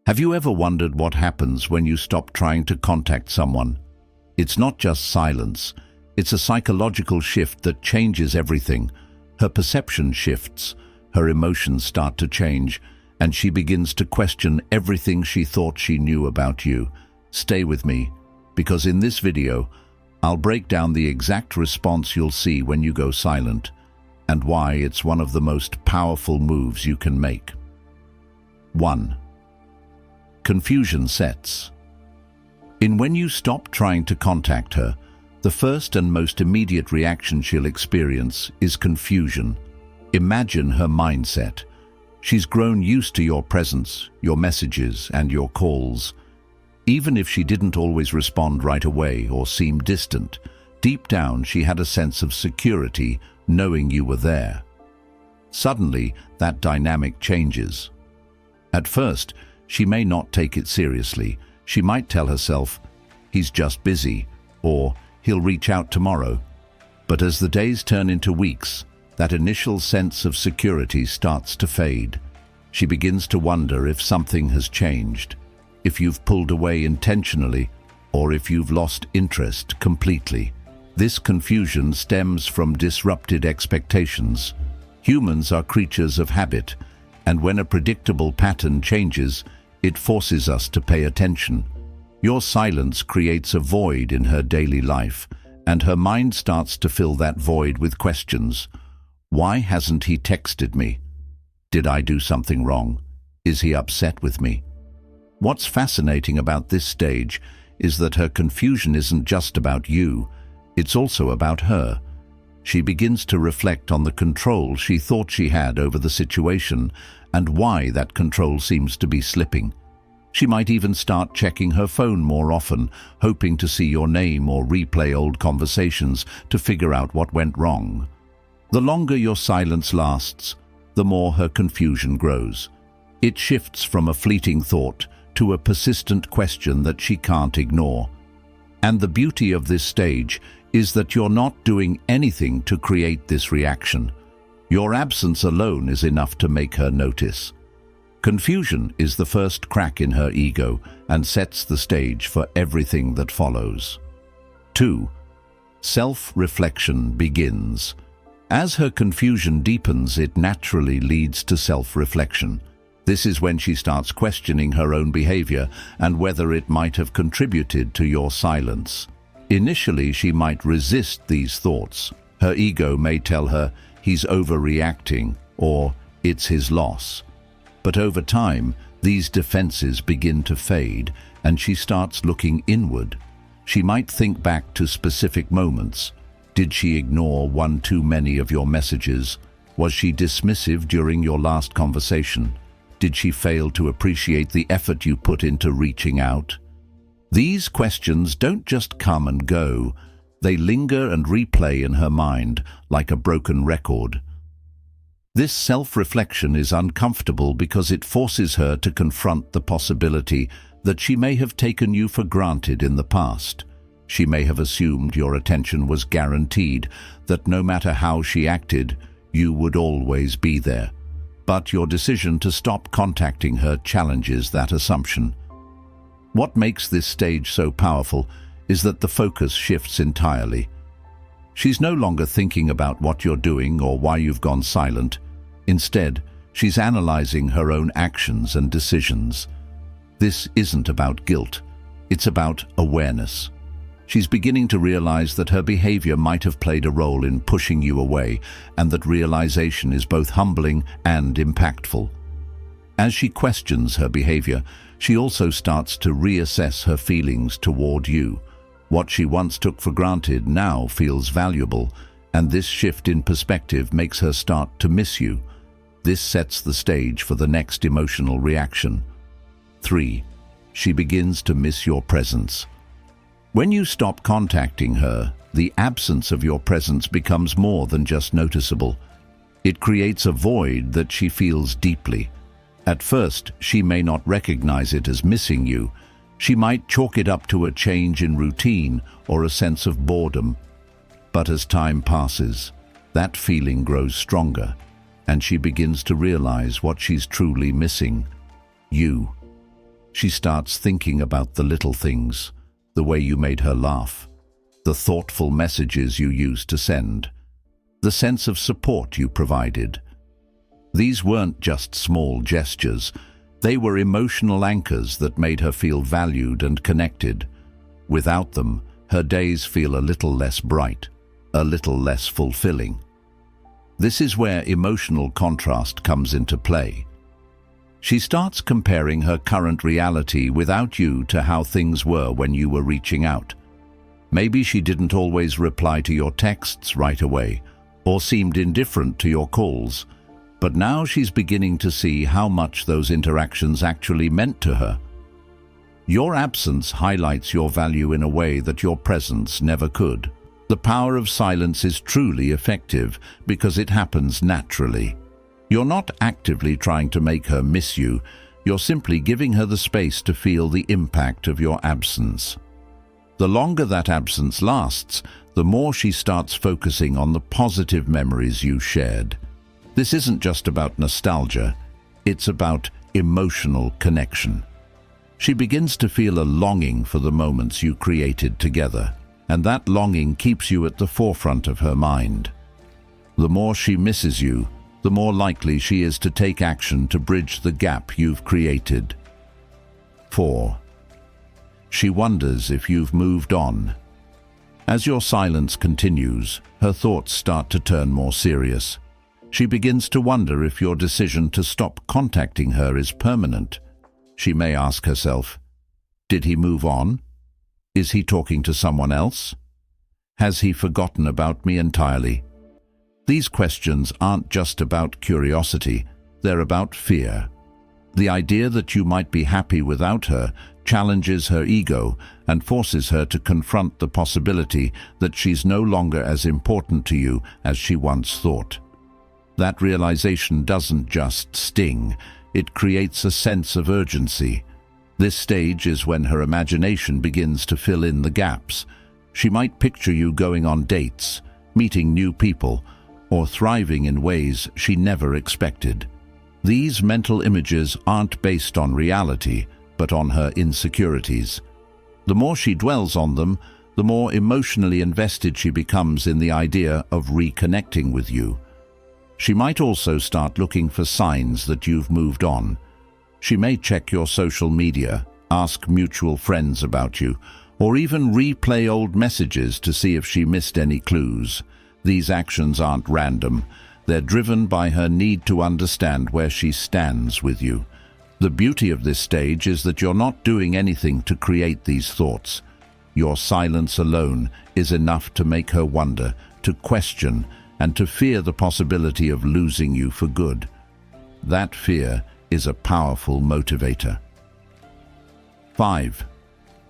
Have you ever wondered what happens when you stop trying to contact someone? It's not just silence. It's a psychological shift that changes everything. Her perception shifts, her emotions start to change, and she begins to question everything she thought she knew about you. Stay with me, because in this video, I'll break down the exact response you'll see when you go silent, and why it's one of the most powerful moves you can make. 1. Confusion sets in. When you stop trying to contact her, the first and most immediate reaction she'll experience is confusion. Imagine her mindset. She's grown used to your presence, your messages, and your calls. Even if she didn't always respond right away or seem distant, deep down she had a sense of security knowing you were there. Suddenly, that dynamic changes. At first, she may not take it seriously. She might tell herself, "He's just busy," or "He'll reach out tomorrow." But as the days turn into weeks, that initial sense of security starts to fade. She begins to wonder if something has changed, if you've pulled away intentionally, or if you've lost interest completely. This confusion stems from disrupted expectations. Humans are creatures of habit, and when a predictable pattern changes, it forces us to pay attention. Your silence creates a void in her daily life, and her mind starts to fill that void with questions. Why hasn't he texted me? Did I do something wrong? Is he upset with me? What's fascinating about this stage is that her confusion isn't just about you, it's also about her. She begins to reflect on the control she thought she had over the situation and why that control seems to be slipping. She might even start checking her phone more often, hoping to see your name or replay old conversations to figure out what went wrong. The longer your silence lasts, the more her confusion grows. It shifts from a fleeting thought to a persistent question that she can't ignore. And the beauty of this stage is that you're not doing anything to create this reaction. Your absence alone is enough to make her notice. Confusion is the first crack in her ego and sets the stage for everything that follows. 2. Self-reflection begins. As her confusion deepens, it naturally leads to self-reflection. This is when she starts questioning her own behavior and whether it might have contributed to your silence. Initially, she might resist these thoughts. Her ego may tell her, "He's overreacting," or "It's his loss." But over time, these defenses begin to fade, and she starts looking inward. She might think back to specific moments. Did she ignore one too many of your messages? Was she dismissive during your last conversation? Did she fail to appreciate the effort you put into reaching out? These questions don't just come and go. They linger and replay in her mind like a broken record. This self-reflection is uncomfortable because it forces her to confront the possibility that she may have taken you for granted in the past. She may have assumed your attention was guaranteed, that no matter how she acted, you would always be there. But your decision to stop contacting her challenges that assumption. What makes this stage so powerful is that the focus shifts entirely. She's no longer thinking about what you're doing or why you've gone silent. Instead, she's analyzing her own actions and decisions. This isn't about guilt, it's about awareness. She's beginning to realize that her behavior might have played a role in pushing you away, and that realization is both humbling and impactful. As she questions her behavior, she also starts to reassess her feelings toward you. What she once took for granted now feels valuable, and this shift in perspective makes her start to miss you. This sets the stage for the next emotional reaction. 3. She begins to miss your presence. When you stop contacting her, the absence of your presence becomes more than just noticeable. It creates a void that she feels deeply. At first, she may not recognize it as missing you. She might chalk it up to a change in routine or a sense of boredom. But as time passes, that feeling grows stronger, and she begins to realize what she's truly missing: you. She starts thinking about the little things, the way you made her laugh, the thoughtful messages you used to send, the sense of support you provided. These weren't just small gestures, they were emotional anchors that made her feel valued and connected. Without them, her days feel a little less bright, a little less fulfilling. This is where emotional contrast comes into play. She starts comparing her current reality without you to how things were when you were reaching out. Maybe she didn't always reply to your texts right away, or seemed indifferent to your calls, but now she's beginning to see how much those interactions actually meant to her. Your absence highlights your value in a way that your presence never could. The power of silence is truly effective because it happens naturally. You're not actively trying to make her miss you, you're simply giving her the space to feel the impact of your absence. The longer that absence lasts, the more she starts focusing on the positive memories you shared. This isn't just about nostalgia, it's about emotional connection. She begins to feel a longing for the moments you created together, and that longing keeps you at the forefront of her mind. The more she misses you, the more likely she is to take action to bridge the gap you've created. 4. She wonders if you've moved on. As your silence continues, her thoughts start to turn more serious. She begins to wonder if your decision to stop contacting her is permanent. She may ask herself, did he move on? Is he talking to someone else? Has he forgotten about me entirely? These questions aren't just about curiosity, they're about fear. The idea that you might be happy without her challenges her ego and forces her to confront the possibility that she's no longer as important to you as she once thought. That realization doesn't just sting, it creates a sense of urgency. This stage is when her imagination begins to fill in the gaps. She might picture you going on dates, meeting new people, or thriving in ways she never expected. These mental images aren't based on reality, but on her insecurities. The more she dwells on them, the more emotionally invested she becomes in the idea of reconnecting with you. She might also start looking for signs that you've moved on. She may check your social media, ask mutual friends about you, or even replay old messages to see if she missed any clues. These actions aren't random. They're driven by her need to understand where she stands with you. The beauty of this stage is that you're not doing anything to create these thoughts. Your silence alone is enough to make her wonder, to question, and to fear the possibility of losing you for good. That fear is a powerful motivator. 5.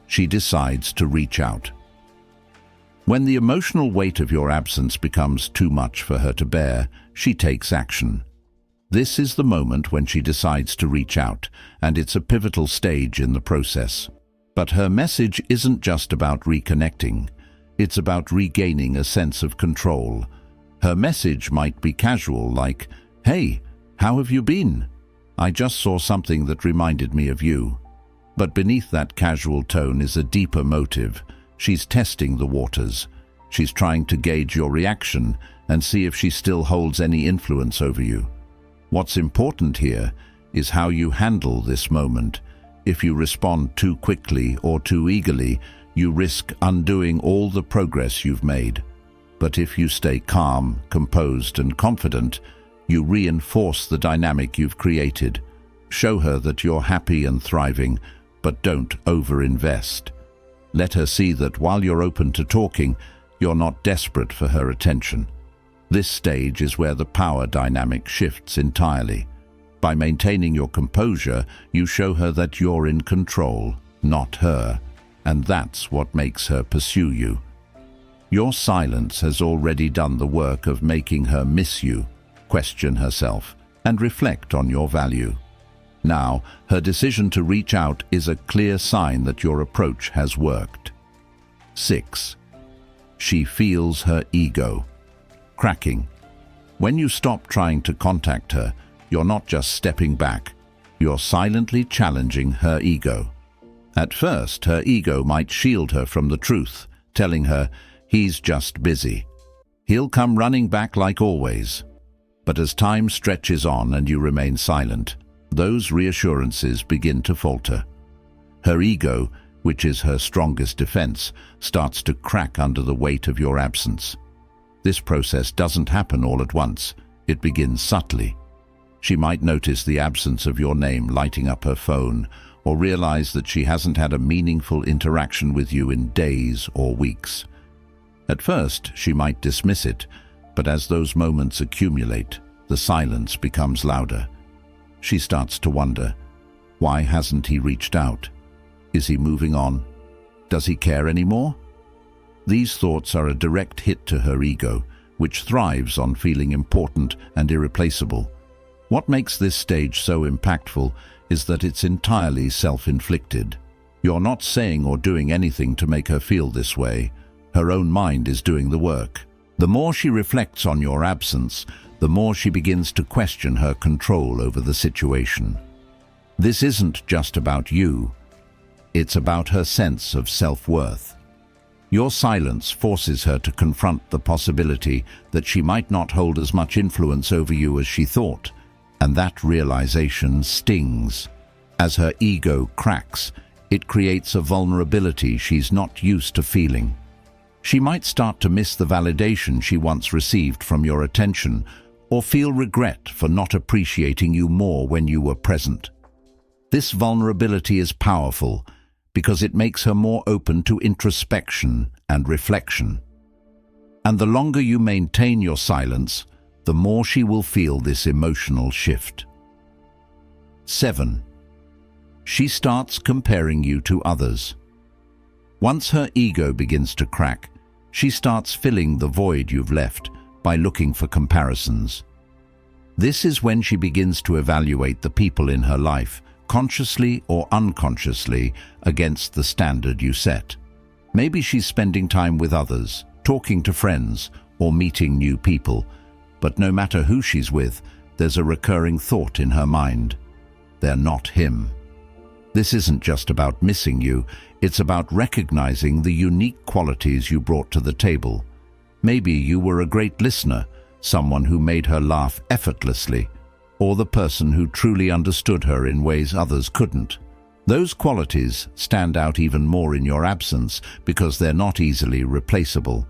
She decides to reach out. When the emotional weight of your absence becomes too much for her to bear, she takes action. This is the moment when she decides to reach out, and it's a pivotal stage in the process. But her message isn't just about reconnecting, it's about regaining a sense of control. Her message might be casual, like, "Hey, how have you been? I just saw something that reminded me of you." But beneath that casual tone is a deeper motive. She's testing the waters. She's trying to gauge your reaction and see if she still holds any influence over you. What's important here is how you handle this moment. If you respond too quickly or too eagerly, you risk undoing all the progress you've made. But if you stay calm, composed, and confident, you reinforce the dynamic you've created. Show her that you're happy and thriving, but don't over-invest. Let her see that while you're open to talking, you're not desperate for her attention. This stage is where the power dynamic shifts entirely. By maintaining your composure, you show her that you're in control, not her, and that's what makes her pursue you. Your silence has already done the work of making her miss you, question herself, and reflect on your value. Now, her decision to reach out is a clear sign that your approach has worked. 6. She feels her ego cracking. When you stop trying to contact her, you're not just stepping back, You're silently challenging her ego. At first, her ego might shield her from the truth, telling her, he's just busy. He'll come running back like always. But as time stretches on and you remain silent, those reassurances begin to falter. Her ego, which is her strongest defense, starts to crack under the weight of your absence. This process doesn't happen all at once. It begins subtly. She might notice the absence of your name lighting up her phone, or realize that she hasn't had a meaningful interaction with you in days or weeks. At first, she might dismiss it, but as those moments accumulate, the silence becomes louder. She starts to wonder, why hasn't he reached out? Is he moving on? Does he care anymore? These thoughts are a direct hit to her ego, which thrives on feeling important and irreplaceable. What makes this stage so impactful is that it's entirely self-inflicted. You're not saying or doing anything to make her feel this way. Her own mind is doing the work. The more she reflects on your absence, the more she begins to question her control over the situation. This isn't just about you. It's about her sense of self-worth. Your silence forces her to confront the possibility that she might not hold as much influence over you as she thought, and that realization stings. As her ego cracks, it creates a vulnerability she's not used to feeling. She might start to miss the validation she once received from your attention, or feel regret for not appreciating you more when you were present. This vulnerability is powerful because it makes her more open to introspection and reflection. And the longer you maintain your silence, the more she will feel this emotional shift. 7. She starts comparing you to others. Once her ego begins to crack, she starts filling the void you've left by looking for comparisons. This is when she begins to evaluate the people in her life, consciously or unconsciously, against the standard you set. Maybe she's spending time with others, talking to friends, or meeting new people, but no matter who she's with, there's a recurring thought in her mind. They're not him. This isn't just about missing you, it's about recognizing the unique qualities you brought to the table. Maybe you were a great listener, someone who made her laugh effortlessly, or the person who truly understood her in ways others couldn't. Those qualities stand out even more in your absence because they're not easily replaceable.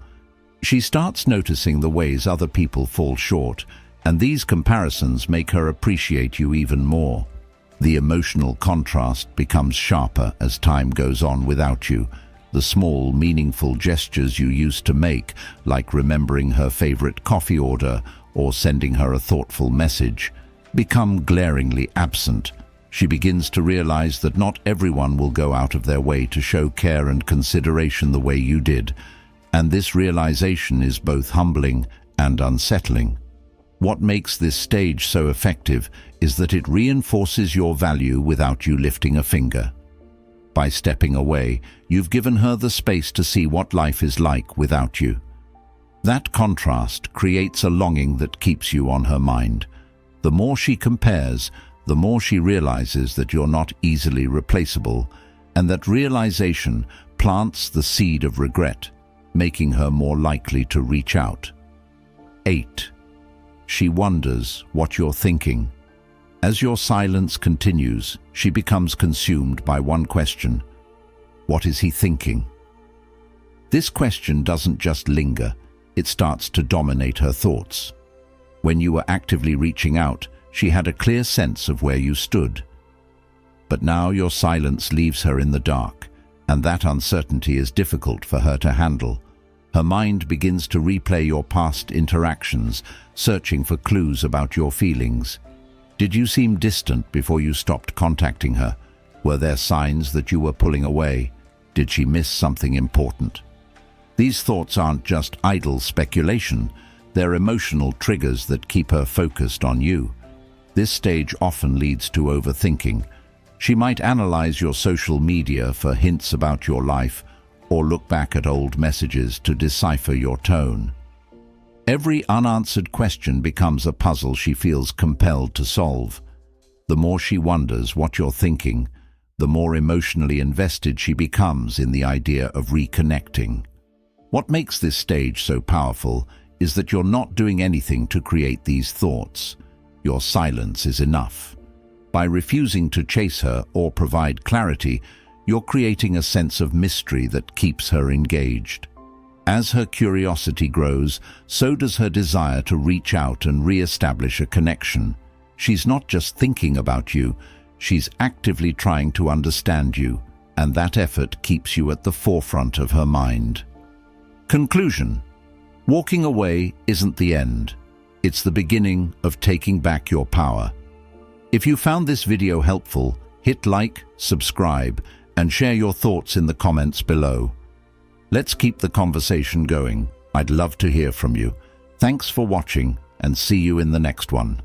She starts noticing the ways other people fall short, and these comparisons make her appreciate you even more. The emotional contrast becomes sharper as time goes on without you. The small, meaningful gestures you used to make, like remembering her favorite coffee order or sending her a thoughtful message, become glaringly absent. She begins to realize that not everyone will go out of their way to show care and consideration the way you did, and this realization is both humbling and unsettling. What makes this stage so effective is that it reinforces your value without you lifting a finger. By stepping away, you've given her the space to see what life is like without you. That contrast creates a longing that keeps you on her mind. The more she compares, the more she realizes that you're not easily replaceable, and that realization plants the seed of regret, making her more likely to reach out. 8. She wonders what you're thinking. As your silence continues, she becomes consumed by one question. What is he thinking? This question doesn't just linger, it starts to dominate her thoughts. When you were actively reaching out, she had a clear sense of where you stood. But now your silence leaves her in the dark, and that uncertainty is difficult for her to handle. Her mind begins to replay your past interactions, searching for clues about your feelings. Did you seem distant before you stopped contacting her? Were there signs that you were pulling away? Did she miss something important? These thoughts aren't just idle speculation, they're emotional triggers that keep her focused on you. This stage often leads to overthinking. She might analyze your social media for hints about your life, or look back at old messages to decipher your tone. Every unanswered question becomes a puzzle she feels compelled to solve. The more she wonders what you're thinking, the more emotionally invested she becomes in the idea of reconnecting. What makes this stage so powerful is that you're not doing anything to create these thoughts. Your silence is enough. By refusing to chase her or provide clarity, you're creating a sense of mystery that keeps her engaged. As her curiosity grows, so does her desire to reach out and re-establish a connection. She's not just thinking about you, she's actively trying to understand you, and that effort keeps you at the forefront of her mind. Conclusion: walking away isn't the end. It's the beginning of taking back your power. If you found this video helpful, hit like, subscribe, and share your thoughts in the comments below. Let's keep the conversation going. I'd love to hear from you. Thanks for watching, and see you in the next one.